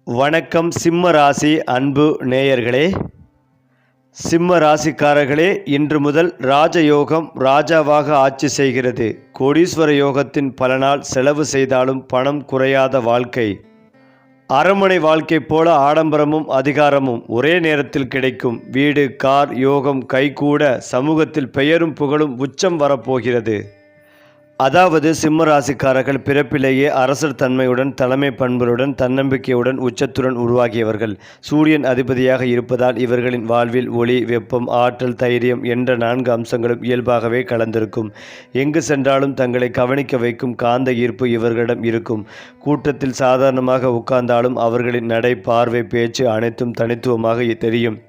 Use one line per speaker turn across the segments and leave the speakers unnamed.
வணக்கம் சிம்ம ராசி அன்பு நேயர்களே. சிம்ம ராசிக்காரர்களே, இன்று முதல் ராஜயோகம் ராஜாவாக ஆட்சி செய்கிறது. கோடீஸ்வர யோகத்தின் பலனால் செலவு செய்தாலும் பணம் குறையாத வாழ்க்கை. அரண்மனை வாழ்க்கை போல ஆடம்பரமும் அதிகாரமும் ஒரே நேரத்தில் கிடைக்கும். வீடு, கார், யோகம் கைகூட சமூகத்தில் பெயரும் புகழும் உச்சம் வரப்போகிறது. அதாவது சிம்ம ராசிக்காரர்கள் பிறப்பிலேயே அரசர் தன்மையுடன், தலைமை பண்புகளுடன், தன்னம்பிக்கையுடன், உச்சத்துடன் உருவாகியவர்கள். சூரியன் அதிபதியாக இருப்பதால் இவர்களின் வாழ்வில் ஒளி, வெப்பம், ஆற்றல், தைரியம் என்ற 4 அம்சங்களும் இயல்பாகவே கலந்திருக்கும். எங்கு சென்றாலும் தங்களை கவனிக்க வைக்கும் காந்த ஈர்ப்பு இவர்களிடம் இருக்கும். கூட்டத்தில் சாதாரணமாக உட்கார்ந்தாலும் அவர்களின் நடை, பார்வை, பேச்சு அனைத்தும் தனித்துவமாக தெரியும்.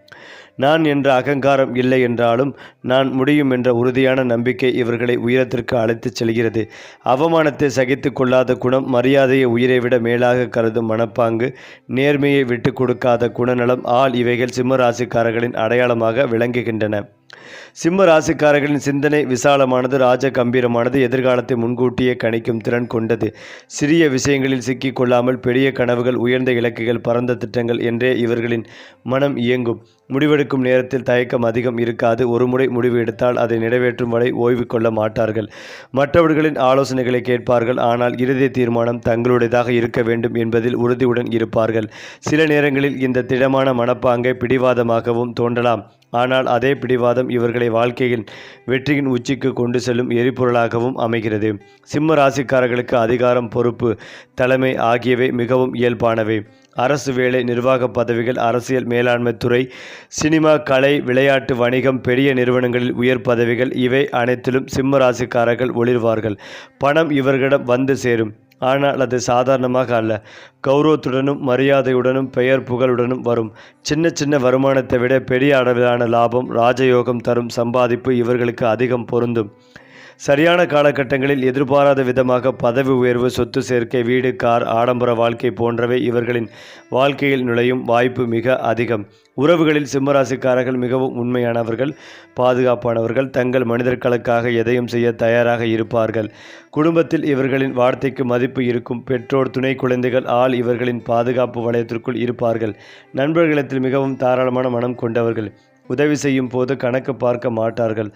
நான் என்ற அகங்காரம் இல்லை என்றாலும் நான் முடியும் என்ற உறுதியான நம்பிக்கை இவர்களை உயரத்திற்கு அழைத்துச் செல்கிறது. அவமானத்தை சகித்து கொள்ளாத குணம், மரியாதையை உயிரை விட மேலாக கருதும் மனப்பாங்கு, நேர்மையை விட்டு கொடுக்காத குணநலம் இவைகள் சிம்ம ராசிக்காரர்களின் அடையாளமாக விளங்குகின்றன. சிம்ம ராசிக்காரர்களின் சிந்தனை விசாலமானது, ராஜ கம்பீரமானது, எதிர்காலத்தை முன்கூட்டியே கணிக்கும் திறன் கொண்டது. சிறிய விஷயங்களில் சிக்கிக் கொள்ளாமல் பெரிய கனவுகள், உயர்ந்த இலக்குகள், பரந்த திட்டங்கள் என்றே இவர்களின் மனம் இயங்கும். முடிவெடுக்கும் நேரத்தில் தயக்கம் அதிகம் இருக்காது. ஒருமுறை முடிவு எடுத்தால் அதை நிறைவேற்றும் வரை ஓய்வு கொள்ள மாட்டார்கள். மற்றவர்களின் ஆலோசனைகளை கேட்பார்கள், ஆனால் இறுதி தீர்மானம் தங்களுடையதாக இருக்க வேண்டும் என்பதில் உறுதியுடன் இருப்பார்கள். சில நேரங்களில் இந்த திடமான மனப்பாங்கை பிடிவாதமாகவும் தோன்றலாம். ஆனால் அதே பிடிவாதம் இவர்களை வாழ்க்கையில் வெற்றியின் உச்சிக்கு கொண்டு செல்லும் எரிபொருளாகவும் அமைகிறது. சிம்ம ராசிக்காரர்களுக்கு அதிகாரம், பொறுப்பு, தலைமை ஆகியவை மிகவும் இயல்பானவை. அரசு வேலை, நிர்வாக பதவிகள், அரசியல், மேலாண்மை துறை, சினிமா, கலை, விளையாட்டு, வணிகம், பெரிய நிறுவனங்களில் உயர் பதவிகள் இவை அனைத்திலும் சிம்ம ராசிக்காரர்கள் ஒளிர்வார்கள். பணம் இவர்களிடம் வந்து சேரும். ஆனால் அது சாதாரணமாக அல்ல, கௌரவத்துடனும் மரியாதையுடனும் பெயர் புகழுடனும் வரும். சின்ன சின்ன வருமானத்தை விட பெரிய அளவிலான லாபம், ராஜயோகம் தரும் சம்பாதிப்பு இவர்களுக்கு அதிகம் பொருந்தும். சரியான காலகட்டங்களில் எதிர்பாராத விதமாக பதவி உயர்வு, சொத்து சேர்க்கை, வீடு, கார், ஆடம்பர வாழ்க்கை போன்றவை இவர்களின் வாழ்க்கையில் நுழையும் வாய்ப்பு மிக அதிகம். உறவுகளில் சிம்மராசிக்காரர்கள் மிகவும் உண்மையானவர்கள், பாதுகாப்பானவர்கள், தங்கள் மனிதர்களுக்காக எதையும் செய்ய தயாராக இருப்பார்கள். குடும்பத்தில் இவர்களின் வார்த்தைக்கு மதிப்பு இருக்கும். பெற்றோர், துணை குழந்தைகள் இவர்களின் பாதுகாப்பு வளையத்திற்குள் இருப்பார்கள். நண்பர்களிடத்தில் மிகவும் தாராளமான மனம் கொண்டவர்கள். உதவி செய்யும் போது கணக்கு பார்க்க மாட்டார்கள்.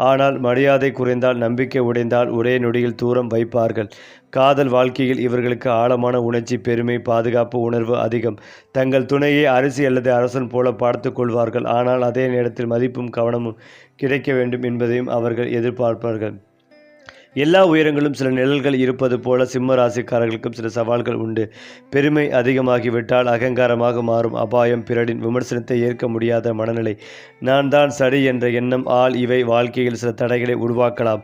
ஆனால் மரியாதை குறைந்தால், நம்பிக்கை உடைந்தால் ஒரே நொடியில் தூரம் வைப்பார்கள். காதல் வாழ்க்கையில் இவர்களுக்கு ஆழமான உணர்ச்சி, பெருமை, பாதுகாப்பு உணர்வு அதிகம். தங்கள் துணையை அரிசி அல்லது அரசன் போல பார்த்து கொள்வார்கள். ஆனால் அதே நேரத்தில் மதிப்பும் கவனமும் கிடைக்க வேண்டும் என்பதையும் அவர்கள் எதிர்பார்ப்பார்கள். எல்லா உயரங்களும் சில நிழல்கள் இருப்பது போல சிம்ம ராசிக்காரர்களுக்கும் சில சவால்கள் உண்டு. பெருமை அதிகமாகிவிட்டால் அகங்காரமாக மாறும் அபாயம், பிறரின் விமர்சனத்தை ஏற்க முடியாத மனநிலை, நான் தான் சரி என்ற எண்ணம் இவை வாழ்க்கையில் சில தடைகளை உருவாக்கலாம்.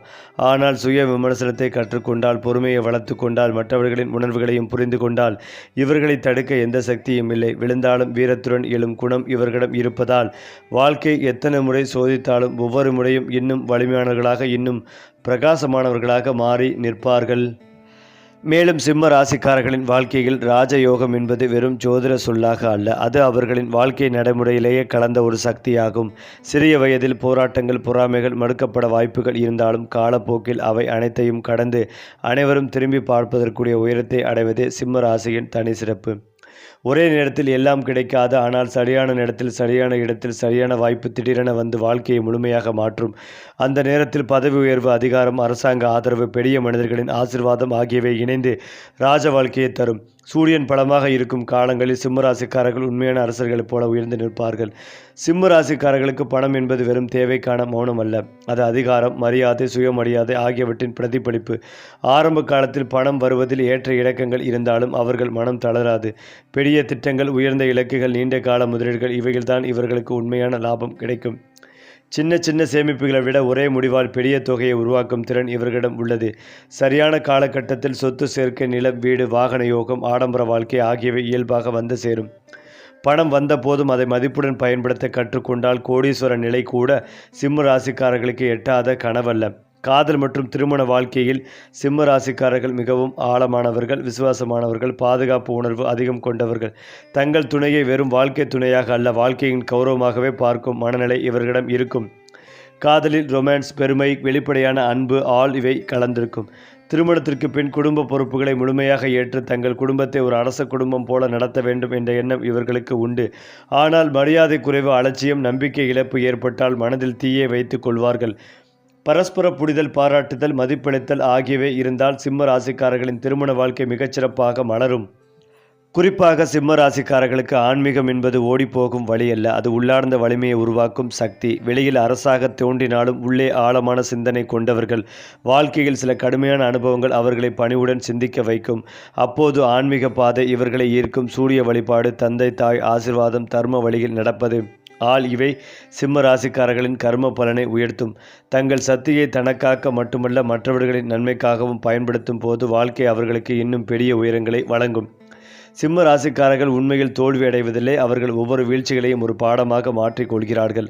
ஆனால் சுய விமர்சனத்தை கற்றுக்கொண்டால், பொறுமையை வளர்த்து கொண்டால், மற்றவர்களின் உணர்வுகளையும் புரிந்து கொண்டால் இவர்களை தடுக்க எந்த சக்தியும் இல்லை. விழுந்தாலும் வீரத்துடன் எழும் குணம் இவர்களிடம் இருப்பதால் வாழ்க்கை எத்தனை முறை சோதித்தாலும் ஒவ்வொரு முறையும் இன்னும் வலிமையானவர்களாக, இன்னும் பிரகாசமானவர்களாக மாறி நிற்பார்கள். மேலும் சிம்ம ராசிக்காரர்களின் வாழ்க்கையில் ராஜயோகம் என்பது வெறும் ஜோதிட சொல்லாக அல்ல, அது அவர்களின் வாழ்க்கை நடைமுறையிலேயே கலந்த ஒரு சக்தியாகும். சிறிய வயதில் போராட்டங்கள், பொறாமைகள், மறுக்கப்பட வாய்ப்புகள் இருந்தாலும் காலப்போக்கில் அவை அனைத்தையும் கடந்து அனைவரும் திரும்பி பார்ப்பதற்குரிய உயரத்தை அடைவதே சிம்ம ராசியின் தனி சிறப்பு. ஒரே நேரத்தில் எல்லாம் கிடைக்காது, ஆனால் சரியான நேரத்தில், சரியான இடத்தில், சரியான வாய்ப்பு திடீரென வந்து வாழ்க்கையை முழுமையாக மாற்றும். அந்த நேரத்தில் பதவி உயர்வு, அதிகாரம், அரசாங்க ஆதரவு, பெரிய மனிதர்களின் ஆசீர்வாதம் ஆகியவை இணைந்து ராஜ வாழ்க்கையை தரும். சூரியன் பலமாக இருக்கும் காலங்களில் சிம்ம ராசிக்காரர்கள் உண்மையான அரசர்களைப் போல உயர்ந்து நிற்பார்கள். சிம்ம ராசிக்காரர்களுக்கு பணம் என்பது வெறும் தேவைக்கான மௌனம் அல்ல, அது அதிகாரம், மரியாதை, சுயமரியாதை ஆகியவற்றின் பிரதிபலிப்பு. ஆரம்ப காலத்தில் பணம் வருவதில் ஏற்ற இறக்கங்கள் இருந்தாலும் அவர்கள் மனம் தளராது. பெரிய திட்டங்கள், உயர்ந்த இலக்குகள், நீண்ட கால முதலீடுகள் இவைகள்தான் இவர்களுக்கு உண்மையான லாபம் கிடைக்கும். சின்ன சின்ன சேமிப்புகளை விட ஒரே முடிவால் பெரிய தொகையை உருவாக்கும் திறன் இவர்களிடம் உள்ளது. சரியான காலகட்டத்தில் சொத்து சேர்க்கை, நிலம், வீடு, வாகன யோகம், ஆடம்பர வாழ்க்கை ஆகியவை இயல்பாக வந்து சேரும். பணம் வந்த போதும் அதை மதிப்புடன் பயன்படுத்த கற்றுக்கொண்டால் கோடீஸ்வர நிலை கூட சிம்ம ராசிக்காரர்களுக்கு எட்டாத கனவல்ல. காதல் மற்றும் திருமண வாழ்க்கையில் சிம்ம ராசிக்காரர்கள் மிகவும் ஆழமானவர்கள், விசுவாசமானவர்கள், பாதுகாப்பு உணர்வு அதிகம் கொண்டவர்கள். தங்கள் துணையை வெறும் வாழ்க்கை துணையாக அல்ல, வாழ்க்கையின் கௌரவமாகவே பார்க்கும் மனநிலை இவர்களிடம் இருக்கும். காதலில் ரொமான்ஸ், பெருமை, வெளிப்படையான அன்பு, இவை கலந்திருக்கும். திருமணத்திற்கு பின் குடும்ப பொறுப்புகளை முழுமையாக ஏற்று தங்கள் குடும்பத்தை ஒரு அரச குடும்பம் போல நடத்த வேண்டும் என்ற எண்ணம் இவர்களுக்கு உண்டு. ஆனால் மரியாதை குறைவு, அலட்சியம், நம்பிக்கை இழப்பு ஏற்பட்டால் மனதில் தீயை வைத்துக் கொள்வார்கள். பரஸ்பர புரிதல், பாராட்டுதல், மதிப்பளித்தல் ஆகியவை இருந்தால் சிம்ம ராசிக்காரர்களின் திருமண வாழ்க்கை மிகச்சிறப்பாக மலரும். குறிப்பாக சிம்ம ராசிக்காரர்களுக்கு ஆன்மீகம் என்பது ஓடிப்போகும் வழி அல்ல, அது உள்ளார்ந்த வலிமையை உருவாக்கும் சக்தி. வெளியில் அரசாக தோன்றினாலும் உள்ளே ஆழமான சிந்தனை கொண்டவர்கள். வாழ்க்கையில் சில கடுமையான அனுபவங்கள் அவர்களை பணிவுடன் சிந்திக்க வைக்கும். அப்போது ஆன்மீக பாதை இவர்களை ஈர்க்கும். சூரிய வழிபாடு, தந்தை தாய் ஆசீர்வாதம், தர்ம வழியில் நடப்பது இவை சிம்ம ராசிக்காரர்களின் கர்ம பலனை உயர்த்தும். தங்கள் சக்தியை தனக்காக மட்டுமல்ல மற்றவர்களின் நன்மைக்காகவும் பயன்படுத்தும் போது வாழ்க்கை அவர்களுக்கு இன்னும் பெரிய உயரங்களை வழங்கும். சிம்ம ராசிக்காரர்கள் உண்மையில் தோல்வி அடைவதில்லை, அவர்கள் ஒவ்வொரு வீழ்ச்சிகளையும் ஒரு பாடமாக மாற்றிக்கொள்கிறார்கள்.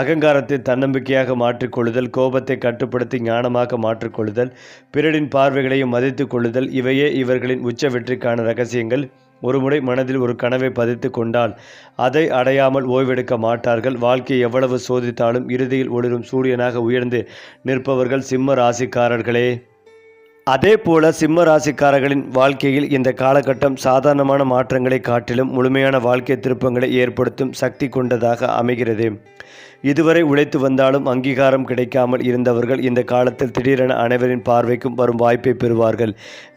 அகங்காரத்தை தன்னம்பிக்கையாக மாற்றிக்கொள்ளுதல், கோபத்தை கட்டுப்படுத்தி ஞானமாக மாற்றிக்கொள்ளுதல், பிறரின் பார்வைகளையும் மதித்து கொள்ளுதல் இவையே இவர்களின் உச்ச வெற்றிக்கான ரகசியங்கள். ஒருமுறை மனதில் ஒரு கனவை பதித்து கொண்டால் அதை அடையாமல் ஓய்வெடுக்க மாட்டார்கள். வாழ்க்கையை எவ்வளவு சோதித்தாலும் இறுதியில் ஒளிரும் சூரியனாக உயர்ந்து நிற்பவர்கள் சிம்ம ராசிக்காரர்களே. அதே போல சிம்ம ராசிக்காரர்களின் வாழ்க்கையில் இந்த காலகட்டம் சாதாரணமான மாற்றங்களை காட்டிலும் முழுமையான வாழ்க்கை திருப்பங்களை ஏற்படுத்தும் சக்தி கொண்டதாக அமைகிறது. இதுவரை உழைத்து வந்தாலும் அங்கீகாரம் கிடைக்காமல் இருந்தவர்கள் இந்த காலத்தில் திடீரென அனைவரின் பார்வைக்கும் வரும் வாய்ப்பை பெறுவார்கள்.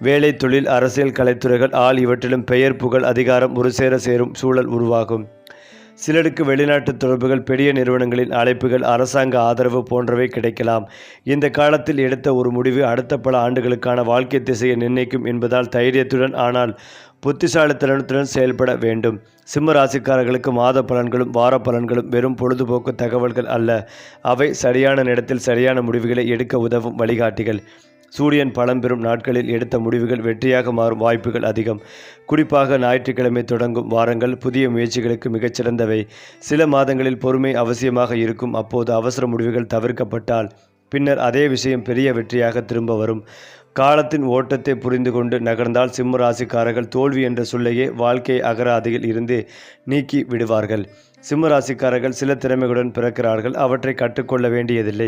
வேலை, தொழில், அரசியல், கலைத்துறைகள் இவற்றிலும் பெயர், புகழ், அதிகாரம் ஒரு சேரும் சூழல் உருவாகும். சிலருக்கு வெளிநாட்டு தொடர்புகள், பெரிய நிறுவனங்களின் அழைப்புகள், அரசாங்க ஆதரவு போன்றவை கிடைக்கலாம். இந்த காலத்தில் எடுத்த ஒரு முடிவு அடுத்த பல ஆண்டுகளுக்கான வாழ்க்கை திசையை நிர்ணயிக்கும் என்பதால் தைரியத்துடன் ஆனால் புத்திசாலித்தனத்துடன் செயல்பட வேண்டும். சிம்ம ராசிக்காரர்களுக்கு மாத பலன்களும் வார பலன்களும் வெறும் பொழுதுபோக்கு தகவல்கள் அல்ல, அவை சரியான நேரத்தில் சரியான முடிவுகளை எடுக்க உதவும் வழிகாட்டிகள். சூரியன் பலம் பெறும் நாட்களில் எடுத்த முடிவுகள் வெற்றியாக மாறும் வாய்ப்புகள் அதிகம். குறிப்பாக ஞாயிற்றுக்கிழமை தொடங்கும் வாரங்கள் புதிய முயற்சிகளுக்கு மிகச்சிறந்தவை. சில மாதங்களில் பொறுமை அவசியமாக இருக்கும். அப்போது அவசர முடிவுகள் தவிர்க்கப்பட்டால் பின்னர் அதே விஷயம் பெரிய வெற்றியாக திரும்ப வரும். காலத்தின் ஓட்டத்தை புரிந்து கொண்டு நகர்ந்தால் சிம்ம ராசிக்காரர்கள் தோல்வி என்ற சொல்லையே வாழ்க்கை அகராதியில் இருந்து நீக்கி விடுவார்கள். சிம்ம ராசிக்காரர்கள் சில திறமைகளுடன் பிறக்கிறார்கள், அவற்றை கற்றுக்கொள்ள வேண்டியதில்லை.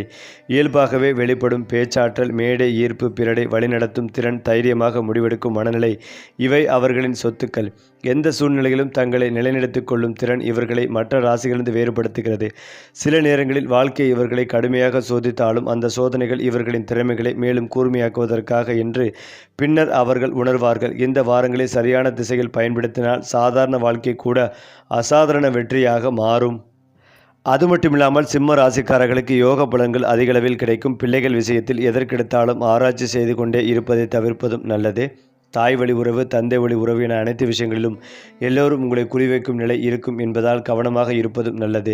இயல்பாகவே வெளிப்படும் பேச்சாற்றல், மேடை ஈர்ப்பு, பிறரை வழிநடத்தும் திறன், தைரியமாக முடிவெடுக்கும் மனநிலை இவை அவர்களின் சொத்துக்கள். எந்த சூழ்நிலையிலும் தங்களை நிலைநிறுத்திக் கொள்ளும் திறன் இவர்களை மற்ற ராசிகளிலிருந்து வேறுபடுத்துகிறது. சில நேரங்களில் வாழ்க்கை இவர்களை கடுமையாக சோதித்தாலும் அந்த சோதனைகள் இவர்களின் திறமைகளை மேலும் கூர்மையாக்குவதற்காக என்று பின்னர் அவர்கள் உணர்வார்கள். இந்த வாரங்களை சரியான திசையில் பயன்படுத்தினால் சாதாரண வாழ்க்கை கூட அசாதாரண வெற்றியாக மாறும். அது மட்டுமில்லாமல் சிம்ம ராசிக்காரர்களுக்கு யோக பலன்கள் அதிகளவில் கிடைக்கும். பிள்ளைகள் விஷயத்தில் எதற்கெடுத்தாலும் ஆராய்ச்சி செய்து கொண்டே இருப்பதை தவிர்ப்பதும் நல்லது. தாய் வழி உறவு, தந்தை வழி உறவு என அனைத்து விஷயங்களிலும் எல்லோரும் உங்களை குறிவைக்கும் நிலை இருக்கும் என்பதால் கவனமாக இருப்பதும் நல்லது.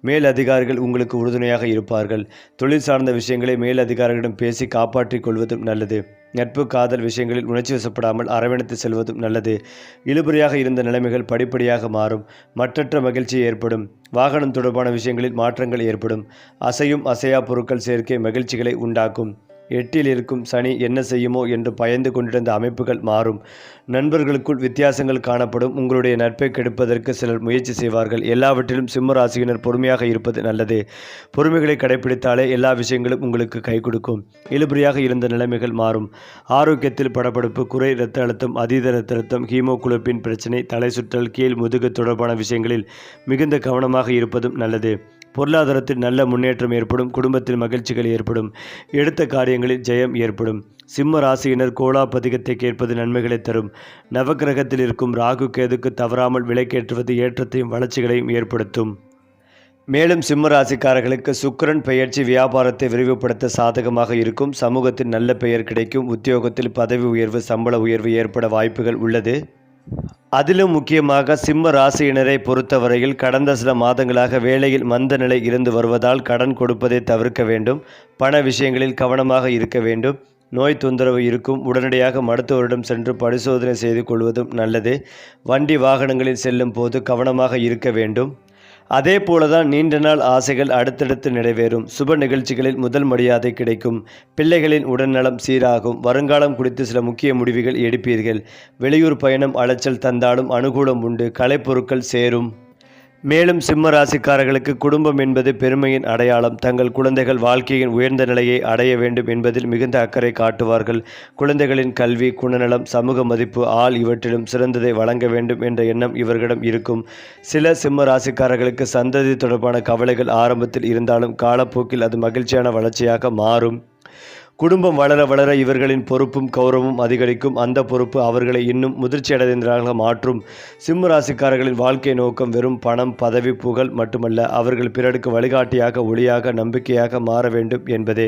மேல் அதிகாரிகள் உங்களுக்கு உறுதுணையாக இருப்பார்கள். தொழில் சார்ந்த விஷயங்களை மேல் அதிகாரிகளிடம் பேசி காப்பாற்றிக் கொள்வதும் நல்லது. நட்பு, காதல் விஷயங்களில் உணர்ச்சி வசப்படாமல் அரவணைத்து செல்வதும் நல்லது. இழுபறியாக இருந்த நிலைமைகள் படிப்படியாக மாறும். மற்றற்ற மகிழ்ச்சி ஏற்படும். வாகனம் தொடர்பான விஷயங்களில் மாற்றங்கள் ஏற்படும். அசையும் அசையா பொருட்கள் சேர்க்கை மகிழ்ச்சிகளை உண்டாக்கும். 8இல் இருக்கும் சனி என்ன செய்யுமோ என்று பயந்து கொண்டிருந்த அமைப்புகள் மாறும். நண்பர்களுக்குள் வித்தியாசங்கள் காணப்படும். உங்களுடைய நட்பை கெடுப்பதற்கு சிலர் முயற்சி செய்வார்கள். எல்லாவற்றிலும் சிம்ம ராசியினர் பொறுமையாக இருப்பது நல்லது. பொறுமைகளை கடைபிடித்தாலே எல்லா விஷயங்களும் உங்களுக்கு கை கொடுக்கும். இழுபறியாக இருந்த நிலைமைகள் மாறும். ஆரோக்கியத்தில் படபடப்பு, குறை இரத்த அழுத்தம், அதீத இரத்த அழுத்தம், ஹீமோகுளோபின் பிரச்சனை, தலை சுற்றல், கீழ் முதுகு தொடர்பான விஷயங்களில் மிகுந்த கவனமாக இருப்பதும் நல்லது. பொருளாதாரத்தில் நல்ல முன்னேற்றம் ஏற்படும். குடும்பத்தில் மகிழ்ச்சிகள் ஏற்படும். எடுத்த காரியங்களில் ஜெயம் ஏற்படும். சிம்ம ராசியினர் கோலாபதிகத்தை கேட்பது நன்மைகளை தரும். நவக்கிரகத்தில் இருக்கும் ராகு கேதுக்கு தவறாமல் விலைக்கேற்றுவது ஏற்றத்தையும் வளர்ச்சிகளையும் ஏற்படுத்தும். மேலும் சிம்ம ராசிக்காரர்களுக்கு சுக்கிரன் பெயர்ச்சி வியாபாரத்தை விரிவுபடுத்த சாதகமாக இருக்கும். சமூகத்தில் நல்ல பெயர் கிடைக்கும். உத்தியோகத்தில் பதவி உயர்வு, சம்பள உயர்வு ஏற்பட வாய்ப்புகள் உள்ளது. அதிலும் முக்கியமாக சிம்ம ராசியினரை பொறுத்தவரையில் கடந்த சில மாதங்களாக வேலையில் மந்த நிலை இருந்து வருவதால் கடன் கொடுப்பதை தவிர்க்க வேண்டும். பண விஷயங்களில் கவனமாக இருக்க வேண்டும். நோய் தொந்தரவு இருக்கும். உடனடியாக மருத்துவரிடம் சென்று பரிசோதனை செய்து கொள்வதும் நல்லது. வண்டி வாகனங்களில் செல்லும் போது கவனமாக இருக்க வேண்டும். அதே போலதான் நீண்ட நாள் ஆசைகள் அடுத்தடுத்து நிறைவேறும். சுப நிகழ்ச்சிகளில் முதல் மரியாதை கிடைக்கும். பிள்ளைகளின் உடல்நலம் சீராகும். வருங்காலம் குறித்து சில முக்கிய முடிவுகள் எடுப்பீர்கள். வெளியூர் பயணம் அலைச்சல் தந்தாலும் அனுகூலம் உண்டு. கலைப்பொருட்கள் சேரும். மேலும் சிம்ம ராசிக்காரர்களுக்கு குடும்பம் என்பது பெருமையின் அடையாளம். தங்கள் குழந்தைகள் வாழ்க்கையின் உயர்ந்த நிலையை அடைய வேண்டும் என்பதில் மிகுந்த அக்கறை காட்டுவார்கள். குழந்தைகளின் கல்வி, குணநலம், சமூக மதிப்பு இவற்றிலும் சிறந்ததை வழங்க வேண்டும் என்ற எண்ணம் இவர்களிடம் இருக்கும். சில சிம்ம ராசிக்காரர்களுக்கு சந்ததி தொடர்பான கவலைகள் ஆரம்பத்தில் இருந்தாலும் காலப்போக்கில் அது மகிழ்ச்சியான வளர்ச்சியாக மாறும். குடும்பம் வளர வளர இவர்களின் பொறுப்பும் கௌரவமும் அதிகரிக்கும். அந்த பொறுப்பு அவர்களை இன்னும் முதிர்ச்சியடைந்தவர்களாக மாற்றும். சிம்ம ராசிக்காரர்களின் வாழ்க்கை நோக்கம் வெறும் பணம், பதவி, புகழ் மட்டுமல்ல. அவர்கள் பிறருக்கு வழிகாட்டியாக, ஒளியாக, நம்பிக்கையாக மாற வேண்டும் என்பதே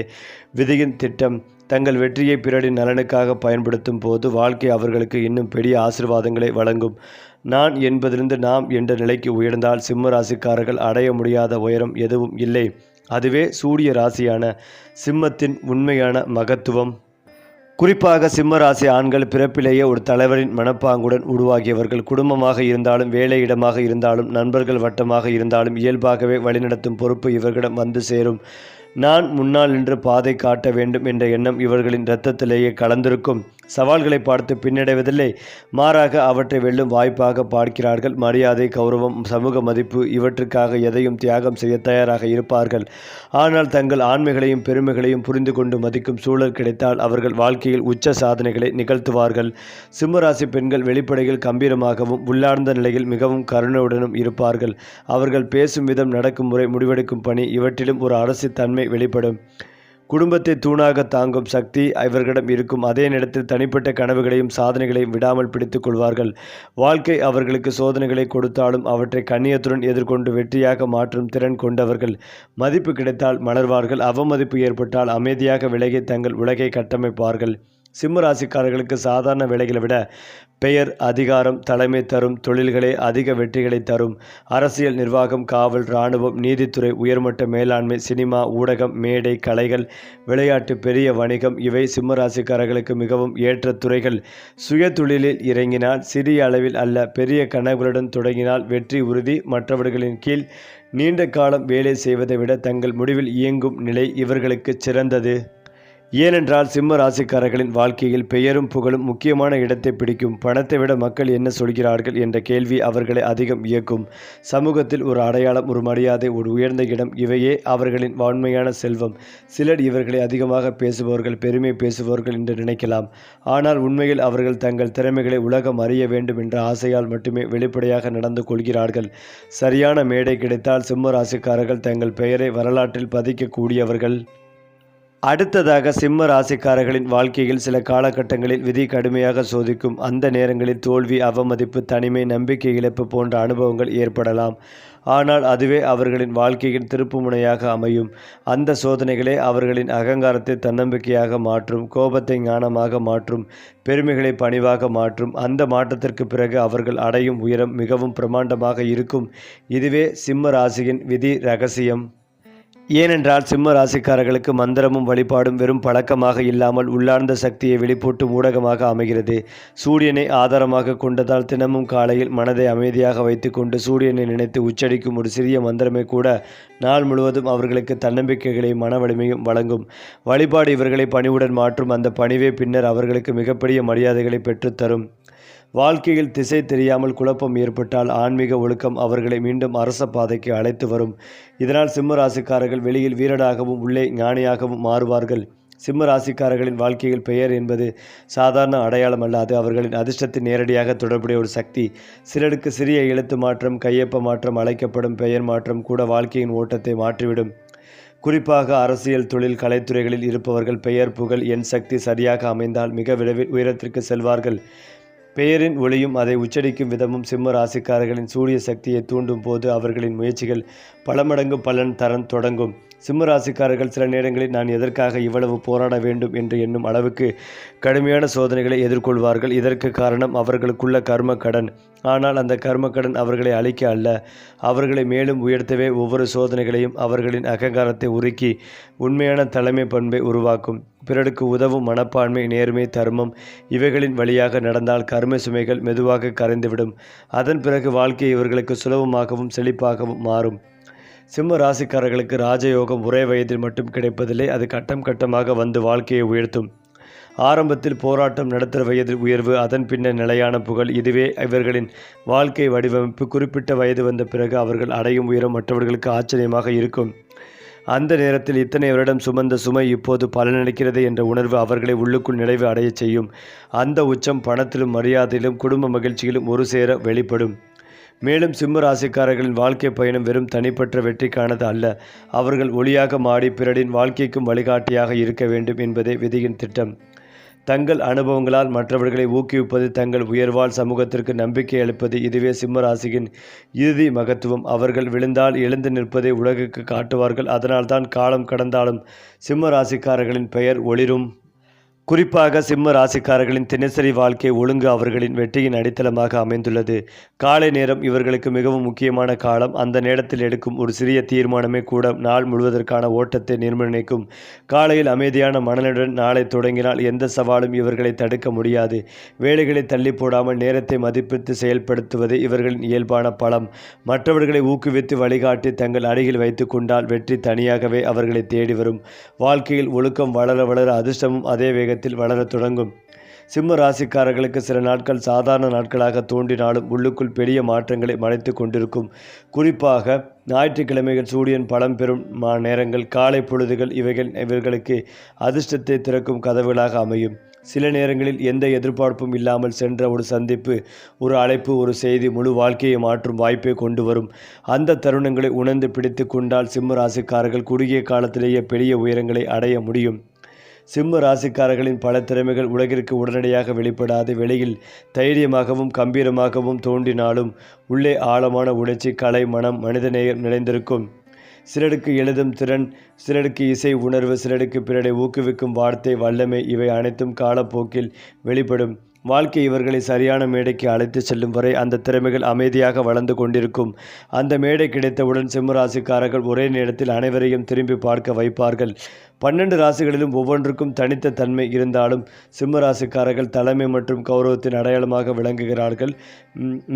விதியின் திட்டம். தங்கள் வெற்றியை பிறரின் நலனுக்காக பயன்படுத்தும் போது வாழ்க்கை அவர்களுக்கு இன்னும் பெரிய ஆசீர்வாதங்களை வழங்கும். நான் என்பதிலிருந்து நாம் என்ற நிலைக்கு உயர்ந்தால் சிம்ம ராசிக்காரர்கள் அடைய முடியாத உயரம் எதுவும் இல்லை. அதுவே சூரிய ராசியான சிம்மத்தின் உண்மையான மகத்துவம். குறிப்பாக சிம்ம ராசி ஆண்கள் பிறப்பிலேயே ஒரு தலைவரின் மனப்பாங்குடன் உருவாகியவர்கள். குடும்பமாக இருந்தாலும், வேலை இடமாக இருந்தாலும், நண்பர்கள் வட்டமாக இருந்தாலும் இயல்பாகவே வழிநடத்தும் பொறுப்பு இவர்களிடம் வந்து சேரும். நான் முன்னால் நின்று பாதை காட்ட வேண்டும் என்ற எண்ணம் இவர்களின் இரத்தத்திலேயே கலந்திருக்கும். சவால்களை பார்த்து பின்னடைவதில்லை, மாறாக அவற்றை வெல்லும் வாய்ப்பாக பார்க்கிறார்கள். மரியாதை, கௌரவம், சமூக மதிப்பு இவற்றுக்காக எதையும் தியாகம் செய்ய தயாராக இருப்பார்கள். ஆனால் தங்கள் ஆண்மைகளையும் பெருமைகளையும் புரிந்து கொண்டு மதிக்கும் சூழல் கிடைத்தால் அவர்கள் வாழ்க்கையில் உச்ச சாதனைகளை நிகழ்த்துவார்கள். சிம்மராசி பெண்கள் வெளிப்படையில் கம்பீரமாகவும், உள்ளார்ந்த நிலையில் மிகவும் கருணையுடனும் இருப்பார்கள். அவர்கள் பேசும் விதம், நடக்கும் முறை, முடிவெடுக்கும் பணி இவற்றிலும் ஒரு அரசு தன்மை வெளிப்படும். குடும்பத்தை தூணாக தாங்கும் சக்தி இவர்களிடம் இருக்கும். அதே நேரத்தில் தனிப்பட்ட கனவுகளையும் சாதனைகளையும் விடாமல் பிடித்துக் கொள்வார்கள். வாழ்க்கை அவர்களுக்கு சோதனைகளை கொடுத்தாலும் அவற்றை கண்ணியத்துடன் எதிர்கொண்டு வெற்றியாக மாற்றும் திறன் கொண்டவர்கள். மதிப்பு கிடைத்தால் மலர்வார்கள், அவமதிப்பு ஏற்பட்டால் அமைதியாக விலகி தங்கள் உலகை கட்டமைப்பார்கள். சிம்ம ராசிக்காரர்களுக்கு சாதாரண வேலைகளை விட பெயர், அதிகாரம், தலைமை தரும் தொழில்களே அதிக வெற்றிகளை தரும். அரசியல், நிர்வாகம், காவல், இராணுவம், நீதித்துறை, உயர்மட்ட மேலாண்மை, சினிமா, ஊடகம், மேடை, கலைகள், விளையாட்டு, பெரிய வணிகம் இவை சிம்ம ராசிக்காரர்களுக்கு மிகவும் ஏற்ற துறைகள். சுய தொழிலில் இறங்கினால் சிறிய அளவில் அல்ல, பெரிய கனவுகளுடன் தொடங்கினால் வெற்றி உறுதி. மற்றவர்களின் கீழ் நீண்ட காலம் வேலை செய்வதை விட தங்கள் முடிவில் இயங்கும் நிலை இவர்களுக்கு சிறந்தது. ஏனென்றால் சிம்ம ராசிக்காரர்களின் வாழ்க்கையில் பெயரும் புகழும் முக்கியமான இடத்தை பிடிக்கும். பணத்தை விட மக்கள் என்ன சொல்கிறார்கள் என்ற கேள்வி அவர்களை அதிகம் இயக்கும். சமூகத்தில் ஒரு அடையாளம், ஒரு மரியாதை, ஒரு உயர்ந்த இடம் இவையே அவர்களின் உண்மையான செல்வம். சிலர் இவர்களை அதிகமாக பேசுபவர்கள், பெருமை பேசுபவர்கள் என்று நினைக்கலாம். ஆனால் உண்மையில் அவர்கள் தங்கள் திறமைகளை உலகம் அறிய வேண்டும் என்ற ஆசையால் மட்டுமே வெளிப்படையாக நடந்து கொள்கிறார்கள். சரியான மேடை கிடைத்தால் சிம்ம ராசிக்காரர்கள் தங்கள் பெயரை வரலாற்றில் பதிக்கக்கூடியவர்கள். அடுத்ததாக சிம்ம ராசிக்காரர்களின் வாழ்க்கையில் சில காலகட்டங்களில் விதி கடுமையாக சோதிக்கும். அந்த நேரங்களில் தோல்வி, அவமதிப்பு, தனிமை, நம்பிக்கை இழப்பு போன்ற அனுபவங்கள் ஏற்படலாம். ஆனால் அதுவே அவர்களின் வாழ்க்கையின் திருப்புமுனையாக அமையும். அந்த சோதனைகளே அவர்களின் அகங்காரத்தை தன்னம்பிக்கையாக மாற்றும், கோபத்தை ஞானமாக மாற்றும், பெருமைகளை பணிவாக மாற்றும். அந்த மாற்றத்திற்கு பிறகு அவர்கள் அடையும் உயரம் மிகவும் பிரமாண்டமாக இருக்கும். இதுவே சிம்ம ராசியின் விதி ரகசியம். ஏனென்றால் சிம்ம ராசிக்காரர்களுக்கு மந்திரமும் வழிபாடும் வெறும் பழக்கமாக இல்லாமல் உள்ளார்ந்த சக்தியை வெளிப்பூட்டும் ஊடகமாக அமைகிறது. சூரியனை ஆதாரமாக கொண்டதால் தினமும் காலையில் மனதை அமைதியாக வைத்துக்கொண்டு சூரியனை நினைத்து உச்சரிக்கும் ஒரு சிறிய மந்திரமே கூட நாள் முழுவதும் அவர்களுக்கு தன்னம்பிக்கைகளையும் மன வலிமையும் வழங்கும். வழிபாடு இவர்களை பணிவுடன் மாற்றும். அந்த பணிவே பின்னர் அவர்களுக்கு மிகப்பெரிய மரியாதைகளை பெற்றுத்தரும். வாழ்க்கையில் திசை தெரியாமல் குழப்பம் ஏற்பட்டால் ஆன்மீக ஒழுக்கம் அவர்களை மீண்டும் அரச பாதைக்கு அழைத்து வரும். இதனால் சிம்ம ராசிக்காரர்கள் வெளியில் வீரனாகவும் உள்ளே ஞானியாகவும் மாறுவார்கள். சிம்ம ராசிக்காரர்களின் வாழ்க்கையில் பெயர் என்பது சாதாரண அடையாளம் அல்ல, அது அவர்களின் அதிர்ஷ்டத்தின் நேரடியாக தொடர்புடைய ஒரு சக்தி. சிலருக்கு சிறிய எழுத்து மாற்றம், கையொப்ப மாற்றம், அழைக்கப்படும் பெயர் மாற்றம் கூட வாழ்க்கையின் ஓட்டத்தை மாற்றிவிடும். குறிப்பாக அரசியல், தொழில், கலைத்துறைகளில் இருப்பவர்கள் பெயர், புகழ், எண் சக்தி சரியாக அமைந்தால் மிக விரைவில் உயரத்திற்கு செல்வார்கள். பெயரின் ஒளியும் அதை உச்சரிக்கும் விதமும் சிம்ம ராசிக்காரர்களின் சூரிய சக்தியை தூண்டும் போது அவர்களின் முயற்சிகள் பல மடங்கு பலன் தர தொடங்கும். சிம்ம ராசிக்காரர்கள் சில நேரங்களில் நான் எதற்காக இவ்வளவு போராட வேண்டும் என்று எண்ணும் அளவுக்கு கடுமையான சோதனைகளை எதிர்கொள்வார்கள். இதற்கு காரணம் அவர்களுக்குள்ள கர்ம கடன். ஆனால் அந்த கர்ம கடன் அவர்களை அழிக்க அல்ல, அவர்களை மேலும் உயர்த்தவே. ஒவ்வொரு சோதனைகளையும் அவர்களின் அகங்காரத்தை உருக்கி உண்மையான தலைமை பண்பை உருவாக்கும். பிறருக்கு உதவும் மனப்பான்மை, நேர்மை, தர்மம் இவைகளின் வழியாக நடந்தால் கர்ம சுமைகள் மெதுவாக கரைந்துவிடும். அதன் பிறகு வாழ்க்கை இவர்களுக்கு சுலபமாகவும் செழிப்பாகவும் மாறும். சிம்ம ராசிக்காரர்களுக்கு ராஜயோகம் ஒரே வயதில் மட்டும் கிடைப்பதில்லை, அது கட்டம் கட்டமாக வந்து வாழ்க்கையை உயர்த்தும். ஆரம்பத்தில் போராட்டம், நடுத்தர வயதில் உயர்வு, அதன் பின்னர் நிலையான புகழ். இதுவே இவர்களின் வாழ்க்கை வடிவமைப்பு. குறிப்பிட்ட வயது வந்த பிறகு அவர்கள் அடையும் உயரம் மற்றவர்களுக்கு ஆச்சரியமாக இருக்கும். அந்த நேரத்தில் இத்தனை வருடம் சுமந்த சுமை இப்போது பலனளிக்கிறது என்ற உணர்வு அவர்களை உள்ளுக்குள் நிறைவு அடையச் செய்யும். அந்த உச்சம் பணத்திலும் மரியாதையிலும் குடும்ப மகிழ்ச்சியிலும் ஒரு சேர வெளிப்படும். மேலும் சிம்ம ராசிக்காரர்களின் வாழ்க்கை பயணம் வெறும் தனிப்பட்ட வெற்றிக்கானது அல்ல. அவர்கள் ஒளியாக மாடி பிறரின் வாழ்க்கைக்கும் வழிகாட்டியாக இருக்க வேண்டும் என்பதே விதியின் திட்டம். தங்கள் அனுபவங்களால் மற்றவர்களை ஊக்குவிப்பது, தங்கள் உயர்வால் சமூகத்திற்கு நம்பிக்கை அளிப்பது, இதுவே சிம்ம ராசியின் இறுதி மகத்துவம். அவர்கள் விழுந்தால் எழுந்து நிற்பதை உலகுக்கு காட்டுவார்கள். அதனால்தான் காலம் கடந்தாலும் சிம்ம ராசிக்காரர்களின் பெயர் ஒளிரும். குறிப்பாக சிம்ம ராசிக்காரர்களின் தினசரி வாழ்க்கை ஒழுங்கு அவர்களின் வெற்றியின் அடித்தளமாக அமைந்துள்ளது. காலை நேரம் இவர்களுக்கு மிகவும் முக்கியமான காலம். அந்த நேரத்தில் எடுக்கும் ஒரு சிறிய தீர்மானமே கூட நாள் முழுவதற்கான ஓட்டத்தை நிர்ணயிக்கும். காலையில் அமைதியான மனநிலையுடன் நாளை தொடங்கினால் எந்த சவாலும் இவர்களை தடுக்க முடியாது. வேலைகளை தள்ளி போடாமல் நேரத்தை மதிப்பிட்டு செயல்படுத்துவது இவர்களின் இயல்பான பலம். மற்றவர்களை ஊக்குவித்து வழிகாட்டி தங்கள் அருகில் வைத்து கொண்டால் வெற்றி தனியாகவே அவர்களை தேடி வரும். வாழ்க்கையில் ஒழுக்கம் வளர வளர அதிர்ஷ்டமும் அதே வேகத்தில் வளரத் தொடங்கும். சிம்ம ராசிக்காரர்களுக்கு சில நாட்கள் சாதாரண நாட்களாக தோன்றினாலும் உள்ளுக்குள் பெரிய மாற்றங்களை மறைத்து கொண்டிருக்கும். குறிப்பாக ஞாயிற்றுக்கிழமைகள், சூரியன் பலம் பெறும் நேரங்கள், காலை பொழுதுகள் இவர்களுக்கு அதிர்ஷ்டத்தை திறக்கும் கதவுகளாக அமையும். சில நேரங்களில் எந்த எதிர்பார்ப்பும் இல்லாமல் சென்ற ஒரு சந்திப்பு, ஒரு அழைப்பு, ஒரு செய்தி முழு வாழ்க்கையை மாற்றும் வாய்ப்பை கொண்டு வரும். அந்த தருணங்களை உணர்ந்து பிடித்து கொண்டால் சிம்ம ராசிக்காரர்கள் குறுகிய காலத்திலேயே பெரிய உயரங்களை அடைய முடியும். சிம்ம ராசிக்காரர்களின் பல திறமைகள் உலகிற்கு உடனடியாக வெளிப்படாது. வெளியில் தைரியமாகவும் கம்பீரமாகவும் தோன்றினாலும் உள்ளே ஆழமான உணர்ச்சி, கலை, மனம், மனிதநேயம் நிறைந்திருக்கும். சிலருக்கு எழுதும் திறன், சிலருக்கு இசை உணர்வு, சிலருக்கு பிறரை ஊக்குவிக்கும் வார்த்தை வல்லமை, இவை அனைத்தும் காலப்போக்கில் வெளிப்படும். வாழ்க்கை இவர்களை சரியான மேடைக்கு அழைத்து செல்லும் வரை அந்த திறமைகள் அமைதியாக வளர்ந்து கொண்டிருக்கும். அந்த மேடை கிடைத்தவுடன் சிம்மராசிக்காரர்கள் ஒரே நேரத்தில் அனைவரையும் திரும்பி பார்க்க வைப்பார்கள். 12 ராசிகளிலும் ஒவ்வொன்றுக்கும் தனித்த தன்மை இருந்தாலும் சிம்மராசிக்காரர்கள் தலைமை மற்றும் கௌரவத்தின் அடையாளமாக விளங்குகிறார்கள்.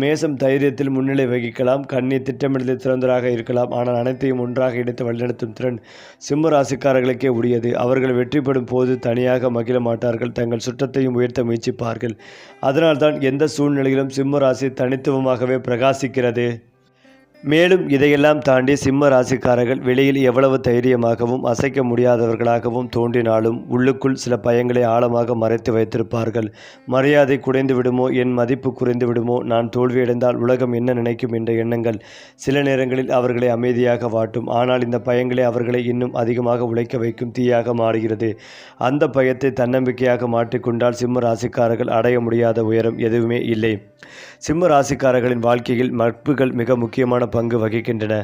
மேசம் தைரியத்தில் முன்னிலை வகிக்கலாம், கன்னி திட்டமிடலில் சிறந்தராக இருக்கலாம். ஆனால் அனைத்தையும் ஒன்றாக இணைத்து வழிநடத்தும் திறன் சிம்ம ராசிக்காரர்களுக்கே உரியது. அவர்கள் வெற்றி பெறும் போது தனியாக மகிழ மாட்டார்கள், தங்கள் சுற்றத்தையும் உயர்த்த முயற்சிப்பார்கள். அதனால்தான் எந்த சூழ்நிலையிலும் சிம்ம ராசி தனித்துவமாகவே பிரகாசிக்கிறது. மேலும் இதையெல்லாம் தாண்டி சிம்ம ராசிக்காரர்கள் வெளியில் எவ்வளவு தைரியமாகவும் அசைக்க முடியாதவர்களாகவும் தோன்றினாலும் உள்ளுக்குள் சில பயங்களை ஆழமாக மறைத்து வைத்திருப்பார்கள். மரியாதை குறைந்து விடுமோ, என் மதிப்பு குறைந்து விடுமோ, நான் தோல்வியடைந்தால் உலகம் என்ன நினைக்கும் என்ற எண்ணங்கள் சில நேரங்களில் அவர்களை அமைதியாக வாட்டும். ஆனால் இந்த பயங்களே அவர்களை இன்னும் அதிகமாக உழைக்க வைக்கும் தீயாக மாறுகிறது. அந்த பயத்தை தன்னம்பிக்கையாக மாற்றிக்கொண்டால் சிம்ம ராசிக்காரர்கள் அடைய முடியாத உயரம் எதுவுமே இல்லை. சிம்ம ராசிக்காரர்களின் வாழ்க்கையில் நட்புகள் மிக முக்கியமான பங்கு வகிக்கின்றன.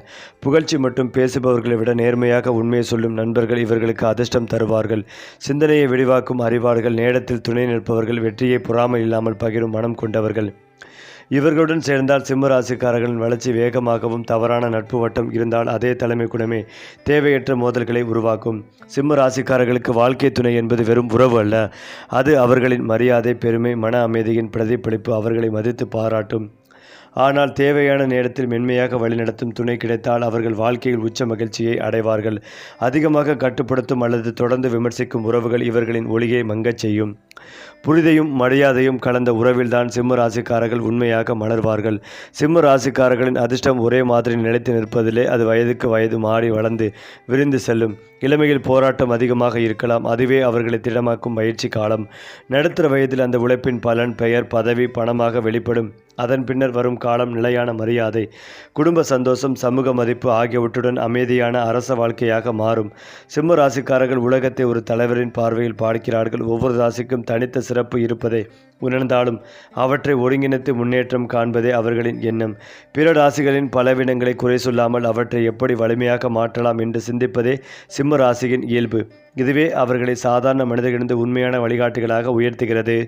புகழ்ச்சி மற்றும் பேசுபவர்களை விட நேர்மையாக உண்மையை சொல்லும் நண்பர்கள் இவர்களுக்கு அதிர்ஷ்டம் தருவார்கள். சிந்தனையை விரிவாக்கும் அறிவார்கள், நேரத்தில் துணை நிற்பவர்கள், வெற்றியை பொறாமை இல்லாமல் பகிரும் மனம் கொண்டவர்கள். இவர்களுடன் சேர்ந்தால் சிம்ம ராசிக்காரர்களின் வளர்ச்சி வேகமாகவும், தவறான நட்பு வட்டம் இருந்தால் அதே தலைமை குணமே தேவையற்ற மோதல்களை உருவாக்கும். சிம்ம ராசிக்காரர்களுக்கு வாழ்க்கை துணை என்பது வெறும் உறவு அல்ல, அது அவர்களின் மரியாதை, பெருமை, மன அமைதியின் பிரதிபலிப்பு. அவர்களை மதித்து பாராட்டும், ஆனால் தேவையான நேரத்தில் மென்மையாக வழிநடத்தும் துணை கிடைத்தால் அவர்கள் வாழ்க்கையில் உச்ச மகிழ்ச்சியை அடைவார்கள். அதிகமாக கட்டுப்படுத்தும் அல்லது தொடர்ந்து விமர்சிக்கும் உறவுகள் இவர்களின் ஒளியை மங்கச் செய்யும். புரிதையும் மரியாதையும் கலந்த உறவில்தான் சிம்ம ராசிக்காரர்கள் உண்மையாக மலர்வார்கள். சிம்ம ராசிக்காரர்களின் அதிர்ஷ்டம் ஒரே மாதிரி நிலைத்து நிற்பதில்லை. அது வயதுக்கு வயது மாறி வளர்ந்து விரிந்து செல்லும். இளமையில் போராட்டம் அதிகமாக இருக்கலாம், அதுவே அவர்களை திடமாக்கும் பயிற்சி காலம். நடுத்தர வயதில் அந்த உழைப்பின் பலன், பெயர், பதவி, பணமாக வெளிப்படும். அதன் பின்னர் வரும் காலம் நிலையான மரியாதை, குடும்ப சந்தோஷம், சமூக மதிப்பு ஆகியவற்றுடன் அமைதியான அரச வாழ்க்கையாக மாறும். சிம்ம ராசிக்காரர்கள் உலகத்தை ஒரு தலைவரின் பார்வையில் பார்க்கிறார்கள். ஒவ்வொரு ராசிக்கும் தனித்த சிறப்பு இருப்பதை உணர்ந்தாலும் அவற்றை ஒருங்கிணைத்து முன்னேற்றம் காண்பதே அவர்களின் எண்ணம். பிற ராசிகளின் பலவீனங்களை குறை சொல்லாமல் அவற்றை எப்படி வலிமையாக மாற்றலாம் என்று சிந்திப்பதே சிம்ம ராசியின் இயல்பு. இதுவே அவர்களை சாதாரண மனிதர்களிருந்து உண்மையான வழிகாட்டிகளாக உயர்த்துகிறது.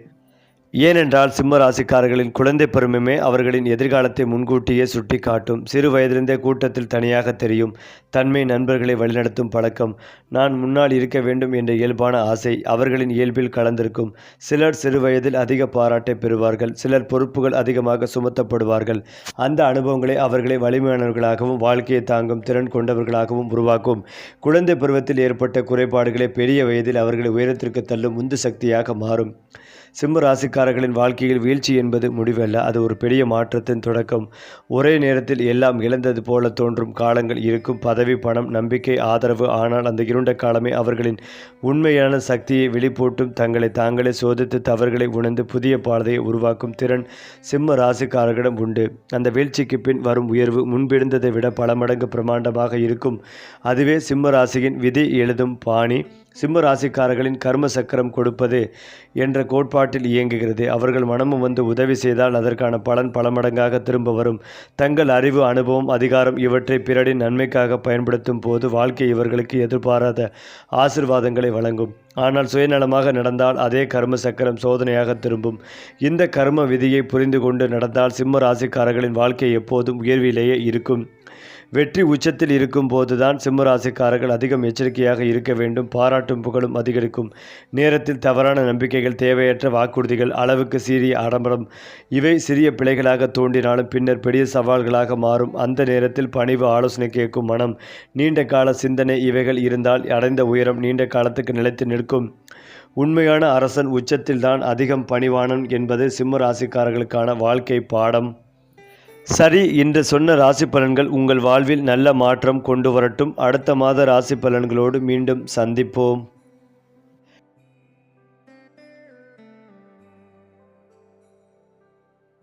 ஏனென்றால் சிம்ம ராசிக்காரர்களின் குழந்தை பருவமே அவர்களின் எதிர்காலத்தை முன்கூட்டியே சுட்டி காட்டும். சிறு வயதிலிருந்தே கூட்டத்தில் தனியாக தெரியும் தன்மை, நண்பர்களை வழிநடத்தும் பழக்கம், நான் முன்னால் இருக்க வேண்டும் என்ற இயல்பான ஆசை அவர்களின் இயல்பில் கலந்திருக்கும். சிலர் சிறு வயதில் அதிக பாராட்டை பெறுவார்கள். சிலர் பொறுப்புகள் அதிகமாக சுமத்தப்படுவார்கள். அந்த அனுபவங்களை அவர்களை வலிமையானவர்களாகவும் வாழ்க்கையை தாங்கும் திறன் கொண்டவர்களாகவும் உருவாக்கும். குழந்தை பருவத்தில் ஏற்பட்ட குறைபாடுகளை பெரிய வயதில் அவர்களை உயரத்திற்கு தள்ளும் உந்து சக்தியாக மாறும். சிம்ம ராசிக்காரர்களின் வாழ்க்கையில் வீழ்ச்சி என்பது முடிவல்ல, அது ஒரு பெரிய மாற்றத்தின் தொடக்கம். ஒரே நேரத்தில் எல்லாம் இழந்தது போல தோன்றும் காலங்கள் இருக்கும். பதவி, பணம், நம்பிக்கை, ஆதரவு. ஆனால் அந்த இருண்ட காலமே அவர்களின் உண்மையான சக்தியை வெளிப்பூட்டும். தங்களை தாங்களே சோதித்து தவறுகளை உணர்ந்து புதிய பாதையை உருவாக்கும் திறன் சிம்ம ராசிக்காரர்களிடம் உண்டு. அந்த வீழ்ச்சிக்கு பின் வரும் உயர்வு முன்பிருந்ததை விட பல மடங்கு பிரமாண்டமாக இருக்கும். அதுவே சிம்ம ராசியின் விதி எழுதும் பாணி. சிம்ம ராசிக்காரர்களின் கர்ம சக்கரம் கொடுப்பது என்ற கோட்பாட்டில் இயங்குகிறது. அவர்கள் மனமும் வந்து உதவி செய்தால் அதற்கான பலன் பல மடங்காக திரும்ப வரும். தங்கள் அறிவு, அனுபவம், அதிகாரம் இவற்றை பிறரின் நன்மைக்காக பயன்படுத்தும் போது வாழ்க்கை இவர்களுக்கு எதிர்பாராத ஆசிர்வாதங்களை வழங்கும். ஆனால் சுயநலமாக நடந்தால் அதே கர்ம சக்கரம் சோதனையாக திரும்பும். இந்த கர்ம விதியை புரிந்து கொண்டு நடந்தால் சிம்ம ராசிக்காரர்களின் வாழ்க்கை எப்போதும் உயர்விலேயே இருக்கும். வெற்றி உச்சத்தில் இருக்கும் போதுதான் சிம்ம ராசிக்காரர்கள் அதிகம் எச்சரிக்கையாக இருக்க வேண்டும். பாராட்டும் புகழும் அதிகரிக்கும் நேரத்தில் தவறான நம்பிக்கைகள், தேவையற்ற வாக்குறுதிகள், அளவுக்கு சீரிய ஆடம்பரம் இவை சிறிய பிழைகளாக தோன்றினாலும் பின்னர் பெரிய சவால்களாக மாறும். அந்த நேரத்தில் பணிவு, ஆலோசனை கேட்கும் மனம், நீண்ட கால சிந்தனை இவைகள் இருந்தால் அடைந்த உயரம் நீண்ட காலத்துக்கு நிலைத்து நிற்கும். உண்மையான அரசன் உச்சத்தில்தான் அதிகம் பணிவானன் என்பது சிம்ம ராசிக்காரர்களுக்கான வாழ்க்கை பாடம். சரி, இன்று சொன்ன ராசி பலன்கள் உங்கள் வாழ்வில் நல்ல மாற்றம் கொண்டு வரட்டும். அடுத்த மாத ராசி பலன்களோடு மீண்டும் சந்திப்போம்.